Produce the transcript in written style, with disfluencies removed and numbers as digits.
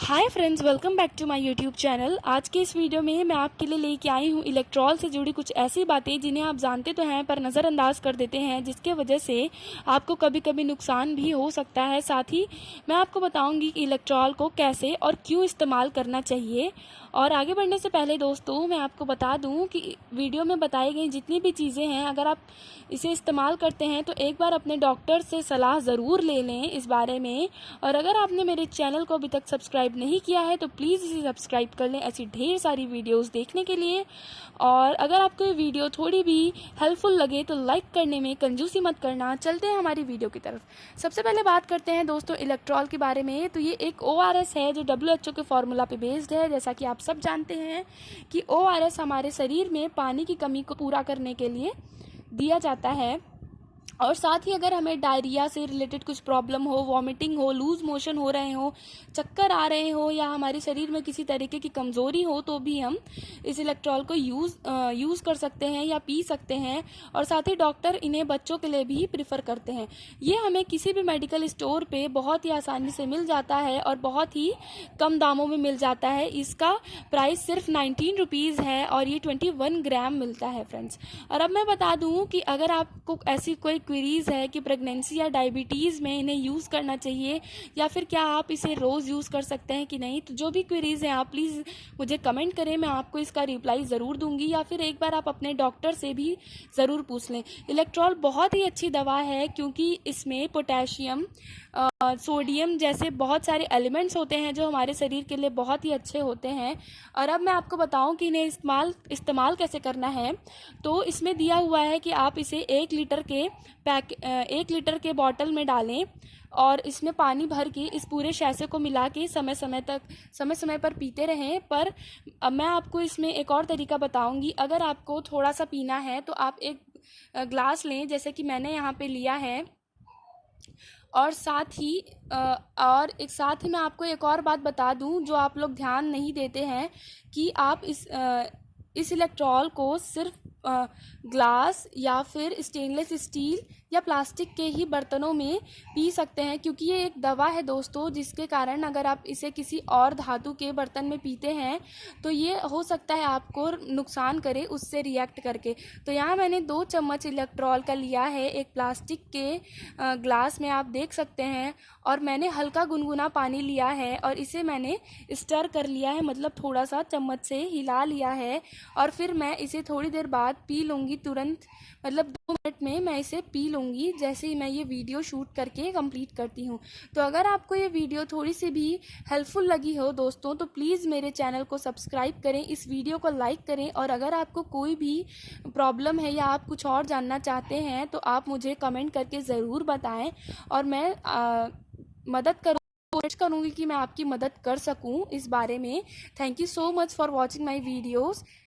Hi friends, welcome back to my YouTube channel. आज के इस वीडियो में मैं आपके लिए लेके आई हूँ इलेक्ट्रॉल से जुड़ी कुछ ऐसी बातें जिन्हें आप जानते तो हैं पर नज़रअंदाज कर देते हैं, जिसके वजह से आपको कभी कभी नुकसान भी हो सकता है। साथ ही मैं आपको बताऊंगी कि इलेक्ट्रॉल को कैसे और क्यों इस्तेमाल करना चाहिए। और आगे बढ़ने से पहले दोस्तों मैं आपको बता दूं कि वीडियो में बताई गई जितनी भी चीज़ें हैं, अगर आप इसे इस्तेमाल करते हैं तो एक बार अपने डॉक्टर से सलाह ज़रूर ले लें इस बारे में। और अगर आपने मेरे चैनल को अभी तक सब्सक्राइब नहीं किया है तो प्लीज़ इसे सब्सक्राइब कर लें ऐसी ढेर सारी वीडियोस देखने के लिए। और अगर आपको ये वीडियो थोड़ी भी हेल्पफुल लगे तो लाइक करने में कंजूसी मत करना। चलते हैं हमारी वीडियो की तरफ। सबसे पहले बात करते हैं दोस्तों इलेक्ट्रॉल के बारे में। तो ये एक ORS है जो WHO के फॉर्मूला पे बेस्ड है। जैसा कि आप सब जानते हैं कि ORS हमारे शरीर में पानी की कमी को पूरा करने के लिए दिया जाता है। और साथ ही अगर हमें डायरिया से रिलेटेड कुछ प्रॉब्लम हो, वॉमिटिंग हो, लूज मोशन हो रहे हो, चक्कर आ रहे हो या हमारे शरीर में किसी तरीके की कमज़ोरी हो तो भी हम इस इलेक्ट्रॉल को यूज़ कर सकते हैं या पी सकते हैं। और साथ ही डॉक्टर इन्हें बच्चों के लिए भी प्रिफर करते हैं। ये हमें किसी भी मेडिकल स्टोर पे बहुत ही आसानी से मिल जाता है और बहुत ही कम दामों में मिल जाता है। इसका प्राइस सिर्फ 19 रुपीज़ है और ये 21 ग्राम मिलता है फ्रेंड्स। और अब मैं बता दूँ कि अगर आपको ऐसी कोई क्वेरीज है कि प्रेगनेंसी या डायबिटीज़ में इन्हें यूज़ करना चाहिए या फिर क्या आप इसे रोज़ यूज़ कर सकते हैं कि नहीं, तो जो भी क्वेरीज हैं आप प्लीज़ मुझे कमेंट करें, मैं आपको इसका रिप्लाई ज़रूर दूंगी। या फिर एक बार आप अपने डॉक्टर से भी ज़रूर पूछ लें। इलेक्ट्रॉल बहुत ही अच्छी दवा है क्योंकि इसमें पोटेशियम, सोडियम जैसे बहुत सारे एलिमेंट्स होते हैं जो हमारे शरीर के लिए बहुत ही अच्छे होते हैं। और अब मैं आपको बताऊं कि इन्हें इस्तेमाल कैसे करना है। तो इसमें दिया हुआ है कि आप इसे 1 लीटर के बॉटल में डालें और इसमें पानी भर के इस पूरे शैसे को मिला के समय समय पर पीते रहें। पर अब मैं आपको इसमें एक और तरीका बताऊंगी। अगर आपको थोड़ा सा पीना है तो आप एक ग्लास लें, जैसे कि मैंने यहाँ पे लिया है। और साथ ही मैं आपको एक और बात बता दूं जो आप लोग ध्यान नहीं देते हैं कि आप इस इलेक्ट्रॉल को सिर्फ ग्लास या फिर स्टेनलेस स्टील या प्लास्टिक के ही बर्तनों में पी सकते हैं, क्योंकि ये एक दवा है दोस्तों, जिसके कारण अगर आप इसे किसी और धातु के बर्तन में पीते हैं तो ये हो सकता है आपको नुकसान करे उससे रिएक्ट करके। तो यहाँ मैंने 2 चम्मच इलेक्ट्रॉल का लिया है एक प्लास्टिक के ग्लास में, आप देख सकते हैं। और मैंने हल्का गुनगुना पानी लिया है और इसे मैंने स्टर कर लिया है, मतलब थोड़ा सा चम्मच से हिला लिया है। और फिर मैं इसे थोड़ी देर बाद पी लूँगी, तुरंत मतलब 2 मिनट में मैं इसे पी लूँगी जैसे ही मैं ये वीडियो शूट करके कंप्लीट करती हूँ। तो अगर आपको ये वीडियो थोड़ी सी भी हेल्पफुल लगी हो दोस्तों तो प्लीज़ मेरे चैनल को सब्सक्राइब करें, इस वीडियो को लाइक करें। और अगर आपको कोई भी प्रॉब्लम है या आप कुछ और जानना चाहते हैं तो आप मुझे कमेंट करके ज़रूर बताएं और मैं मदद कोशिश करूँगी कि मैं आपकी मदद कर सकूँ इस बारे में। Thank you so much for watching my videos.